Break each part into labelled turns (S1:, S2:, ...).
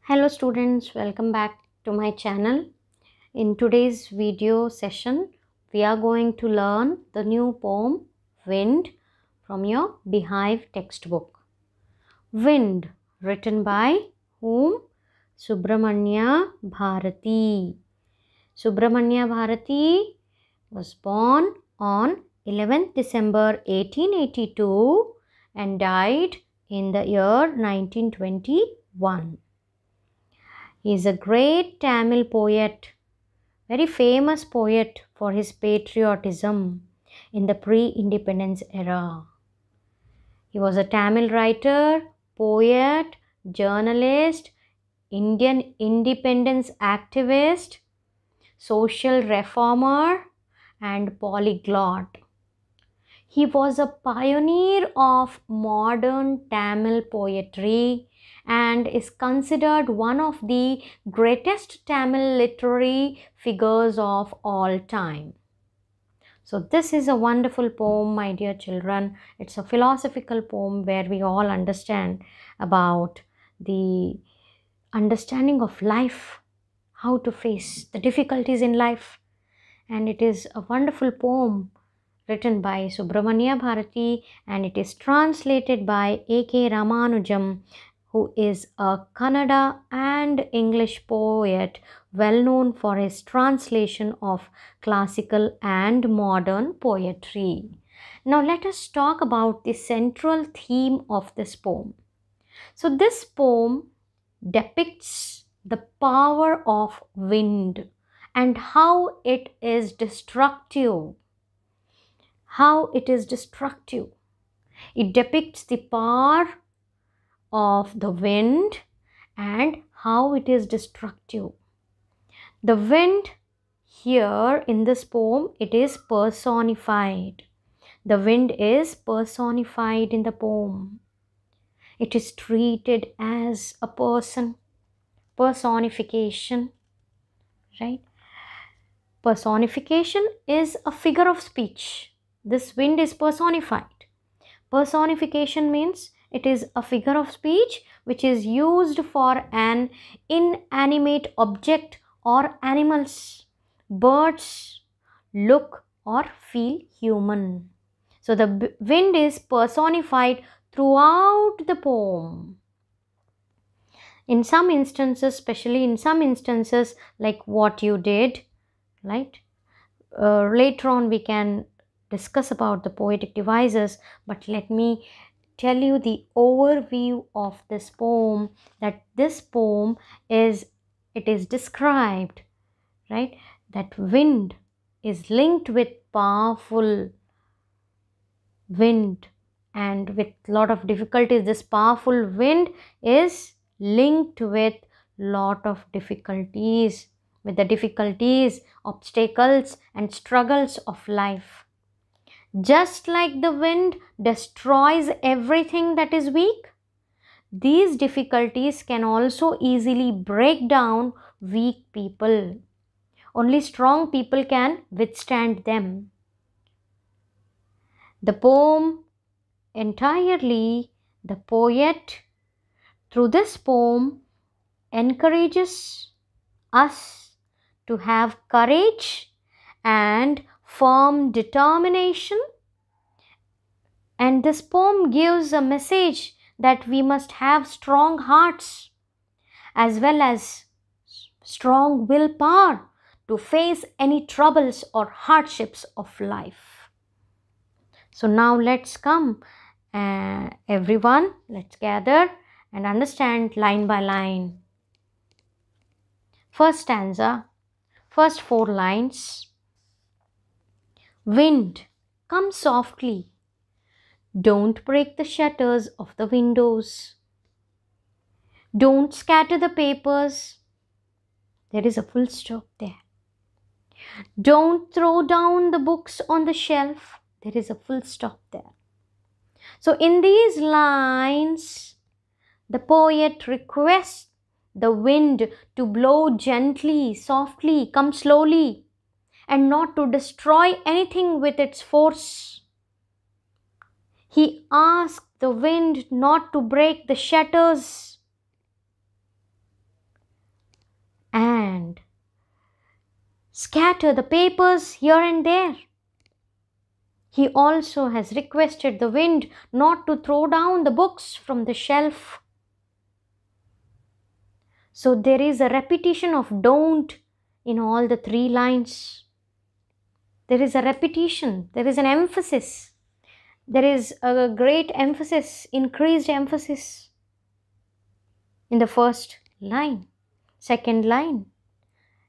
S1: Hello students, welcome back to my channel. In today's video session, we are going to learn the new poem Wind from your Beehive textbook. Wind, written by whom? Subramanya Bharati. Subramanya Bharati was born on 11th December 1882 and died in the year 1921. He is a great Tamil poet, very famous poet for his patriotism in the pre-independence era. He was a Tamil writer, poet, journalist, Indian independence activist, social reformer, and polyglot. He was a pioneer of modern Tamil poetry and is considered one of the greatest Tamil literary figures of all time. So this is a wonderful poem, my dear children. It's a philosophical poem where we all understand about the understanding of life, how to face the difficulties in life. And it is a wonderful poem written by Subramanya Bharati, and it is translated by A.K. Ramanujam, who is a Kannada and English poet well known for his translation of classical and modern poetry. Now let us talk about the central theme of this poem. So this poem depicts the power of wind and how it is destructive. It depicts the power of the wind and how it is destructive. The wind here in this poem, it is personified. The wind is personified in the poem. It is treated as a person. Personification, right? Personification is a figure of speech. This wind is personified. Personification means it is a figure of speech which is used for an inanimate object or animals. Birds look or feel human. So the wind is personified throughout the poem. In some instances, especially in some instances like what you did, right? Later on we can discuss about the poetic devices, but let me tell you the overview of this poem, that this poem is described, right, that wind is linked with powerful wind, and with lot of difficulties. This powerful wind is linked with lot of difficulties, with the difficulties, obstacles and struggles of life. Just like the wind destroys everything that is weak, these difficulties can also easily break down weak people. Only strong people can withstand them. The poem entirely, the poet through this poem encourages us to have courage and firm determination, and this poem gives a message that we must have strong hearts as well as strong willpower to face any troubles or hardships of life. So now let's come, everyone, let's gather and understand line by line. First stanza, first 4 lines. Wind, come softly. Don't break the shutters of the windows. Don't scatter the papers. There is a full stop there. Don't throw down the books on the shelf. There is a full stop there. So in these lines, the poet requests the wind to blow gently, softly, come slowly, and not to destroy anything with its force. He asks the wind not to break the shutters. scatter the papers here and there. He also has requested the wind not to throw down the books from the shelf. So there is a repetition of don't in all the 3 lines. There is a repetition, there is an emphasis. There is a great emphasis, increased emphasis in the first line, second line,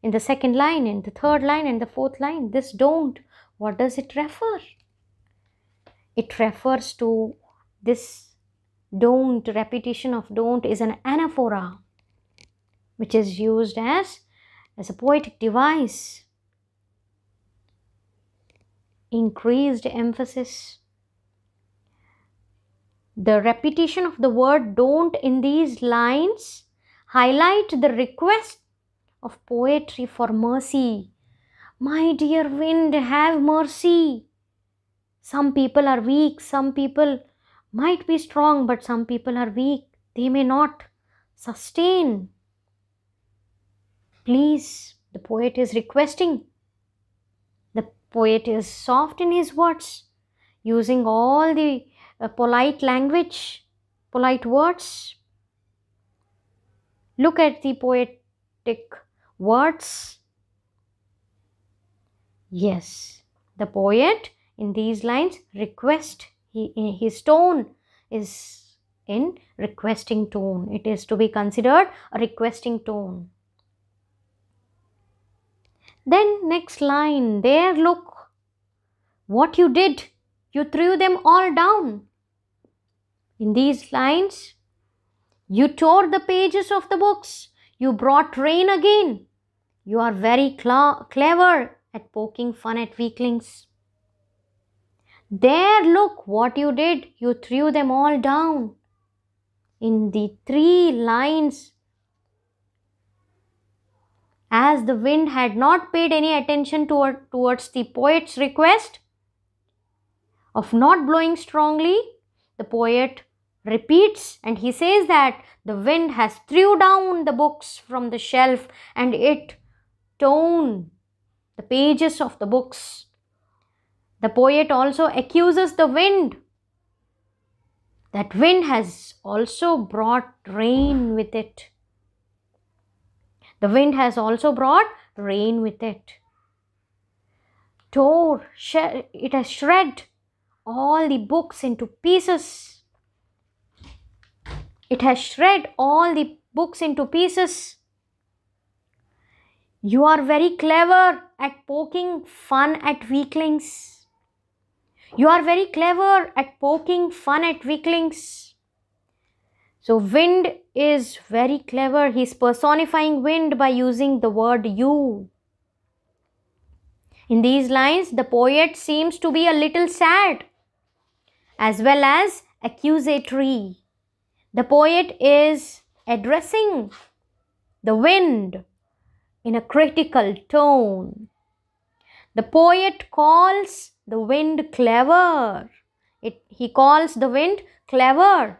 S1: in the second line, in the third line, and the fourth line. This don't, what does it refer? It refers to this don't, repetition of don't is an anaphora, which is used as a poetic device. Increased emphasis. The repetition of the word don't in these lines highlight the request of poetry for mercy. My dear wind, have mercy. Some people are weak, some people might be strong, but some people are weak. They may not sustain. Please, the poet is requesting. The poet is soft in his words, using all the polite language, polite words. Look at the poetic words. Yes, the poet in these lines request. His tone is in requesting tone. It is to be considered a requesting tone. Then next line, there look what you did. You threw them all down. In these lines, you tore the pages of the books. You brought rain again. You are very clever at poking fun at weaklings. There, look what you did. You threw them all down. In the 3 lines, as the wind had not paid any attention towards the poet's request of not blowing strongly, the poet repeats and he says that the wind has threw down the books from the shelf and it torn the pages of the books. The poet also accuses the wind. That wind has also brought rain with it. The wind has also brought rain with it. It has shred all the books into pieces. It has shred all the books into pieces. You are very clever at poking fun at weaklings. You are very clever at poking fun at weaklings. So wind is very clever. He is personifying wind by using the word you. In these lines, the poet seems to be a little sad as well as accusatory. The poet is addressing the wind in a critical tone. The poet calls the wind clever. He calls the wind clever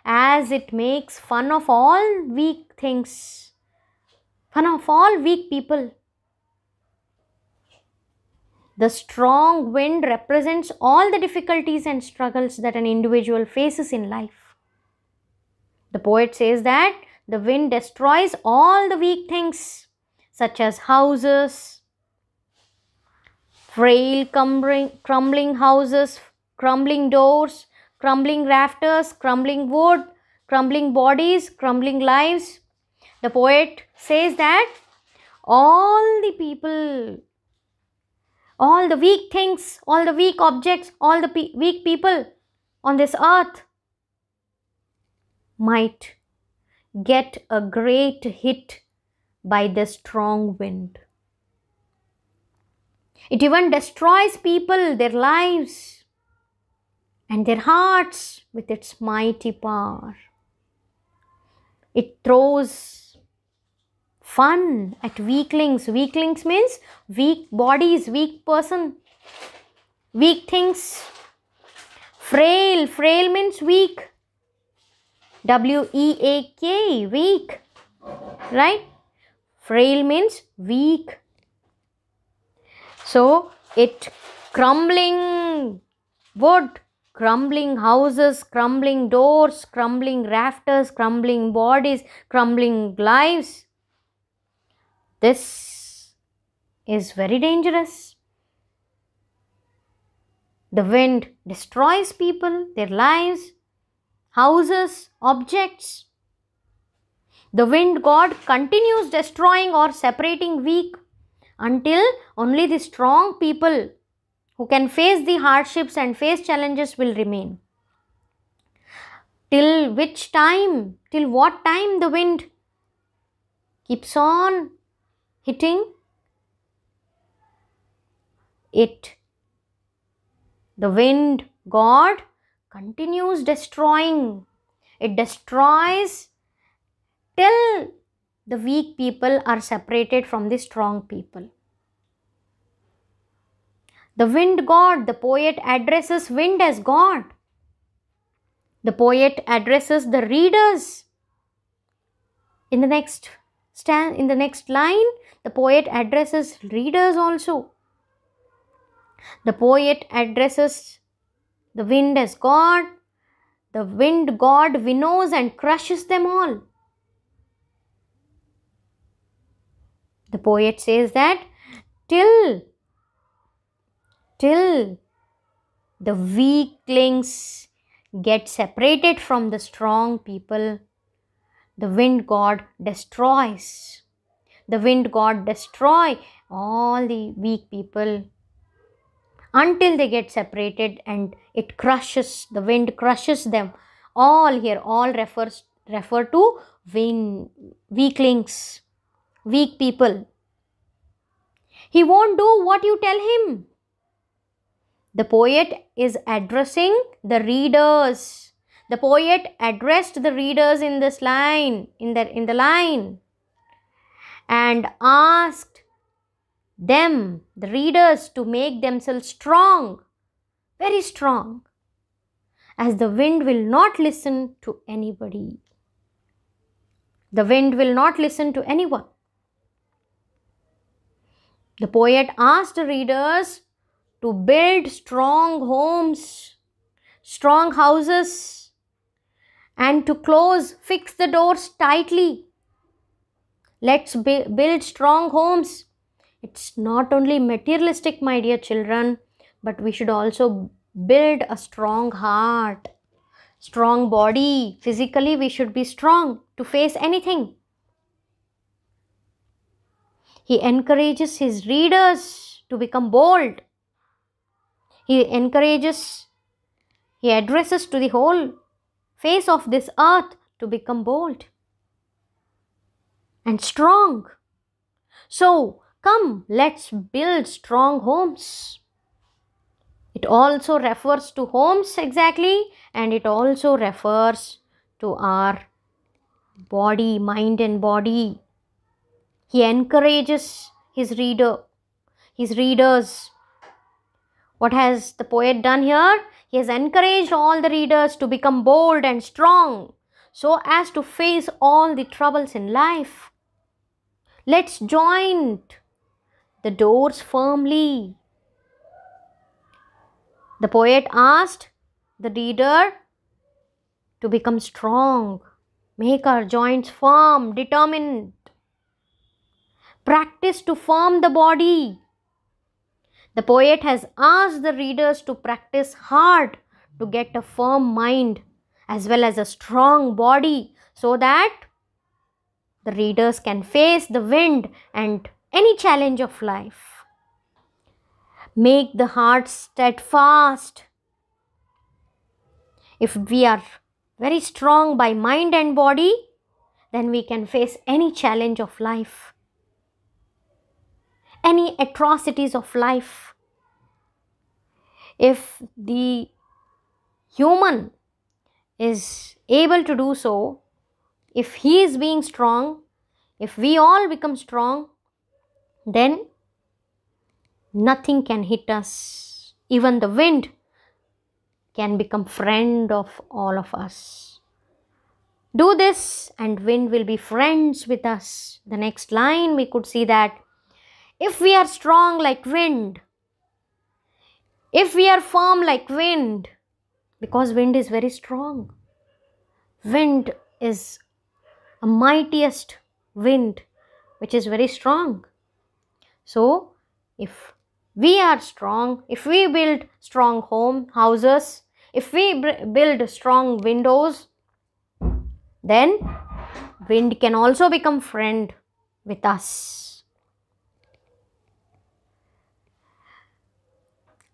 S1: as it makes fun of all weak things, fun of all weak people. The strong wind represents all the difficulties and struggles that an individual faces in life. The poet says that the wind destroys all the weak things such as houses, frail crumbling houses, crumbling doors, crumbling rafters, crumbling wood, crumbling bodies, crumbling lives. The poet says that all the people, all the weak things, all the weak objects, all the weak people on this earth might get a great hit by the strong wind. It even destroys people, their lives, and their hearts with its mighty power. It throws fun at weaklings. Weaklings means weak bodies, weak person, weak things. Frail means weak. W-E-A-K, weak, right? Frail means weak. So it crumbling wood, crumbling houses, crumbling doors, crumbling rafters, crumbling bodies, crumbling lives. This is very dangerous. The wind destroys people, their lives, houses, objects. The wind god continues destroying or separating weak until only the strong people who can face the hardships and face challenges will remain. Till which time? Till what time the wind keeps on hitting it? The wind god continues destroying. It destroys till the weak people are separated from the strong people. The wind god, the poet addresses wind as God. The poet addresses the readers. In the next line, the poet addresses readers also. The poet addresses the wind as God. The wind god winnows and crushes them all. The poet says that till the weaklings get separated from the strong people, the wind god destroys. The wind god destroy all the weak people until they get separated, and it crushes, the wind crushes them. All here, all refer to weaklings, weak people. He won't do what you tell him. The poet is addressing the readers. The poet addressed the readers in this line, in the line, and asked them, the readers, to make themselves strong, very strong, as the wind will not listen to anybody. The wind will not listen to anyone. The poet asked the readers to build strong homes, strong houses, and to fix the doors tightly. Let's build strong homes. It's not only materialistic, my dear children, but we should also build a strong heart, strong body. Physically, we should be strong to face anything. He encourages his readers to become bold. He addresses to the whole face of this earth to become bold and strong. So, come, let's build strong homes. It also refers to homes exactly, and it also refers to our body, mind and body. He encourages his readers. What has the poet done here? He has encouraged all the readers to become bold and strong so as to face all the troubles in life. Let's join the doors firmly. The poet asked the reader to become strong, make our joints firm, determined. Practice to firm the body. The poet has asked the readers to practice hard to get a firm mind as well as a strong body so that the readers can face the wind and any challenge of life. Make the heart steadfast. If we are very strong by mind and body, then we can face any challenge of life, any atrocities of life. If the human is able to do so, if he is being strong, if we all become strong, then nothing can hit us. Even the wind can become friend of all of us. Do this and wind will be friends with us. The next line we could see that if we are strong like wind, if we are firm like wind, because wind is very strong. Wind is a mightiest wind, which is very strong. So, if we are strong, if we build strong houses, if we build strong windows, then wind can also become friend with us.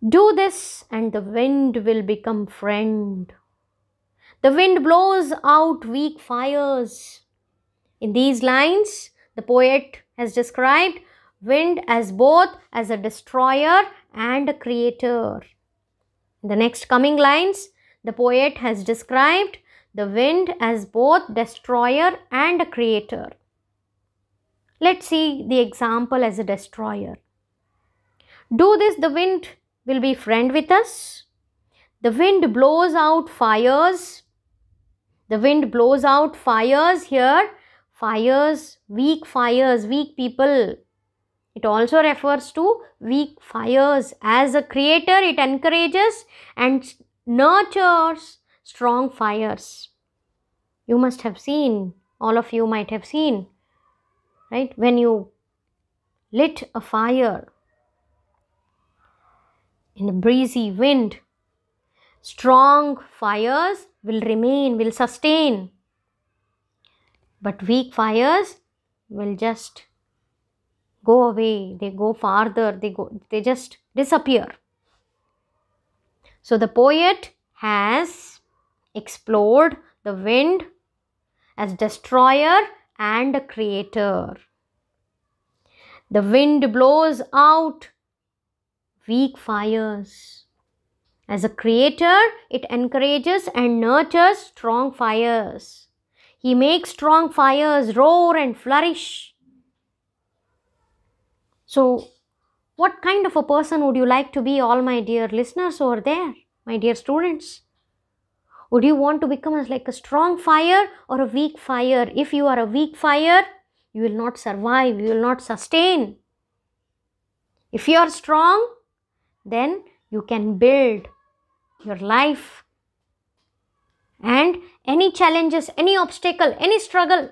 S1: Do this and the wind will become friend. The wind blows out weak fires. In these lines, the poet has described wind as both as a destroyer and a creator. In the next coming lines, the poet has described the wind as both destroyer and a creator. Let's see the example as a destroyer. Do this, the wind will be friend with us. The wind blows out fires. The wind blows out fires here. Fires, weak people. It also refers to weak fires. As a creator, it encourages and nurtures strong fires. You must have seen, all of you might have seen, right? When you lit a fire in a breezy wind, strong fires will remain, will sustain. But weak fires will just go away, they go farther, they just disappear. So the poet has explored the wind as destroyer and a creator. The wind blows out weak fires. As a creator, it encourages and nurtures strong fires. He makes strong fires roar and flourish. So, what kind of a person would you like to be, all my dear listeners over there, my dear students? Would you want to become as like a strong fire or a weak fire? If you are a weak fire, you will not survive, you will not sustain. If you are strong, then you can build your life. And any challenges, any obstacle, any struggle,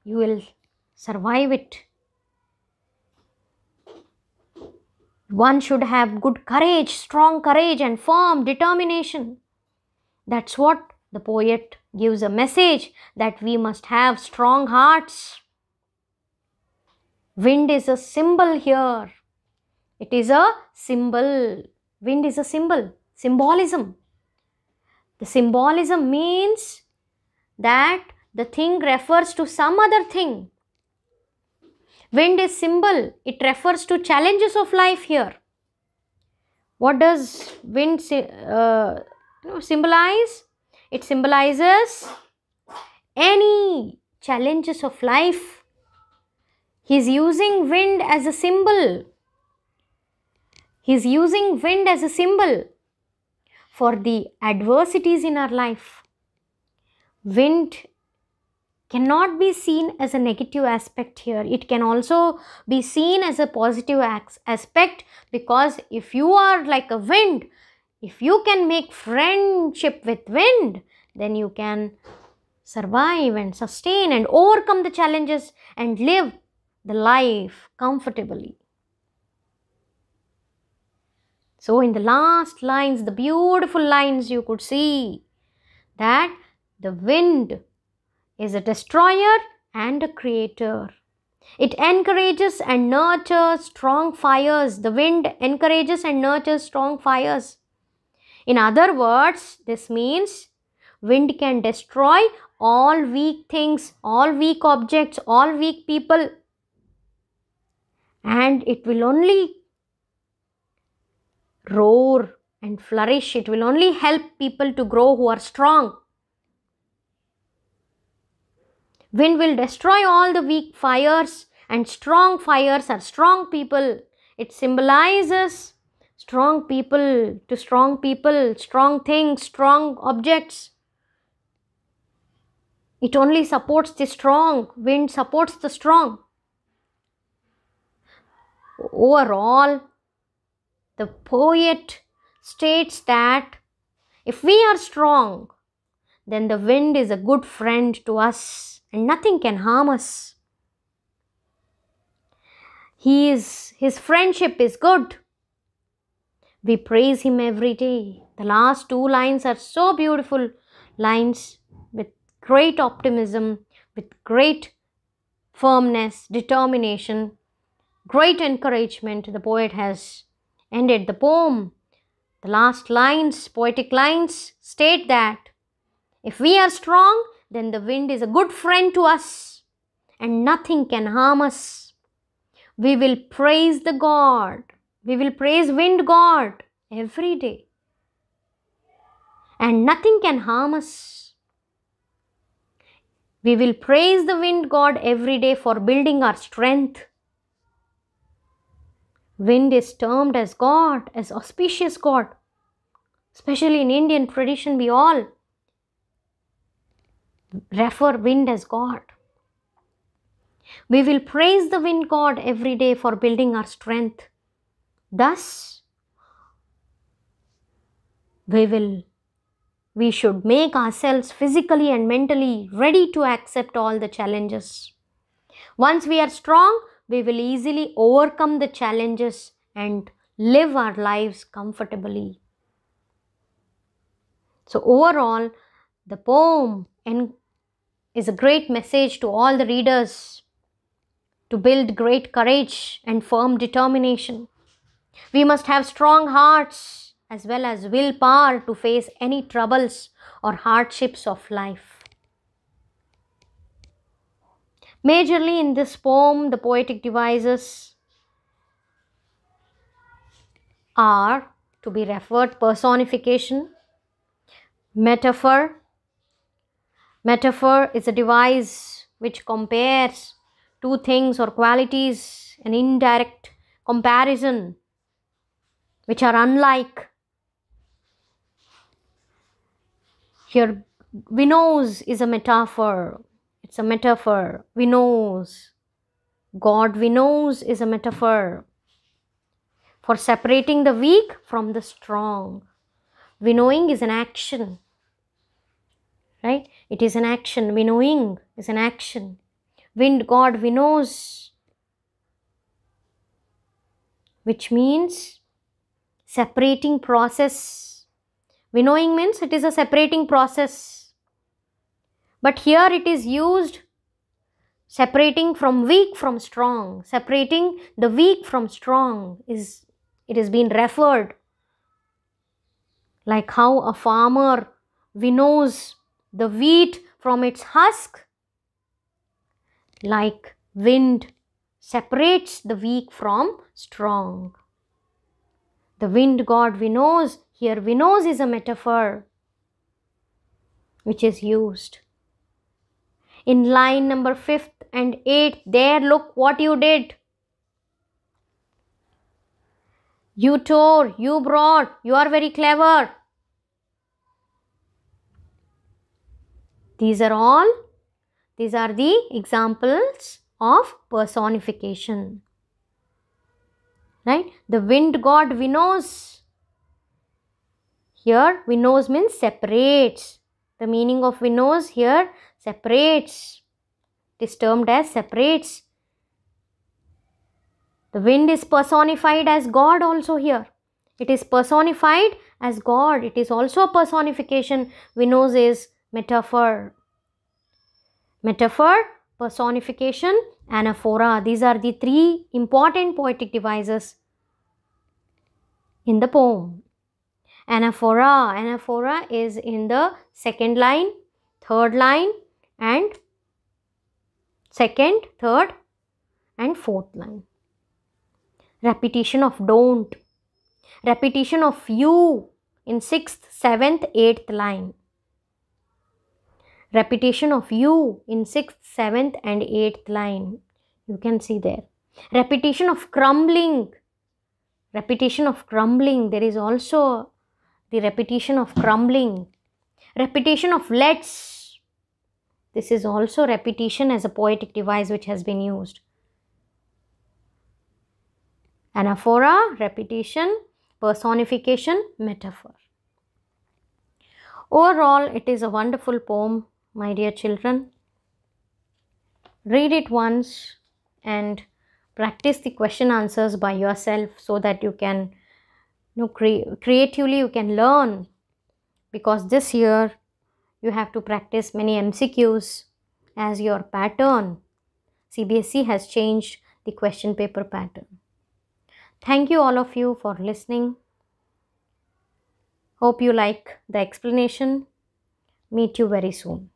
S1: you will survive it. One should have good courage, strong courage and firm determination. That's what the poet gives a message, that we must have strong hearts. Wind is a symbol here. It is a symbol. Wind is a symbol. Symbolism. The symbolism means that the thing refers to some other thing. Wind is symbol. It refers to challenges of life here. What does wind symbolize? It symbolizes any challenges of life. He is using wind as a symbol. He is using wind as a symbol for the adversities in our life. Wind cannot be seen as a negative aspect here. It can also be seen as a positive aspect, because if you are like a wind, if you can make friendship with wind, then you can survive and sustain and overcome the challenges and live the life comfortably. So in the last lines, the beautiful lines, you could see that the wind is a destroyer and a creator. It encourages and nurtures strong fires. The wind encourages and nurtures strong fires. In other words, this means wind can destroy all weak things, all weak objects, all weak people. And it will only roar and flourish. It will only help people to grow who are strong. Wind will destroy all the weak fires, and strong fires are strong people. It symbolizes strong people, strong things, strong objects. It only supports the strong. Wind supports the strong. overall, the poet states that if we are strong, then the wind is a good friend to us and nothing can harm us. His friendship is good. We praise him every day. The last two lines are so beautiful lines with great optimism, with great firmness, determination, great encouragement. The poet has ended the poem. The last lines, poetic lines, state that if we are strong, then the wind is a good friend to us and nothing can harm us. We will praise the God. We will praise wind God every day and nothing can harm us. We will praise the wind God every day for building our strength. Wind is termed as God, as auspicious God. Especially in Indian tradition, we all refer wind as God. We will praise the wind God every day for building our strength. Thus, we should make ourselves physically and mentally ready to accept all the challenges. Once we are strong, we will easily overcome the challenges and live our lives comfortably. So overall, the poem is a great message to all the readers to build great courage and firm determination. We must have strong hearts as well as willpower to face any troubles or hardships of life. Majorly in this poem, the poetic devices are to be referred personification, metaphor. Metaphor is a device which compares two things or qualities, an indirect comparison which are unlike. Here, winnows is a metaphor. It's a metaphor. Winnows. God winnows is a metaphor for separating the weak from the strong. Winnowing is an action. Right? It is an action. Winnowing is an action. Wind God winnows, which means separating process. Winnowing means it is a separating process. But here it is used separating from weak from strong. Separating the weak from strong it has been referred like how a farmer winnows the wheat from its husk. Like wind separates the weak from strong. The wind God winnows. Here winnows is a metaphor which is used. In line number 5th and 8th, there look what you did. You tore, you brought, you are very clever. These are the examples of personification. Right? The wind God winnows. Here winnows means separates. The meaning of winnows here separates. It is termed as separates. The wind is personified as God also here. It is personified as God. It is also a personification. Winnows is metaphor. Metaphor, personification, anaphora. These are the three important poetic devices in the poem. Anaphora is in the second line, third line, and second, third, and fourth line. Repetition of don't. Repetition of you in 6th, 7th, 8th line. Repetition of you in 6th, 7th, and 8th line. You can see there. Repetition of crumbling. Repetition of crumbling. There is also the repetition of crumbling. Repetition of let's. This is also repetition as a poetic device which has been used. anaphora, repetition, personification, metaphor. Overall, it is a wonderful poem, my dear children. Read it once and practice the question answers by yourself so that you can creatively you can learn, because this year you have to practice many MCQs as your pattern. CBSE has changed the question paper pattern. Thank you all of you for listening. Hope you like the explanation. Meet you very soon.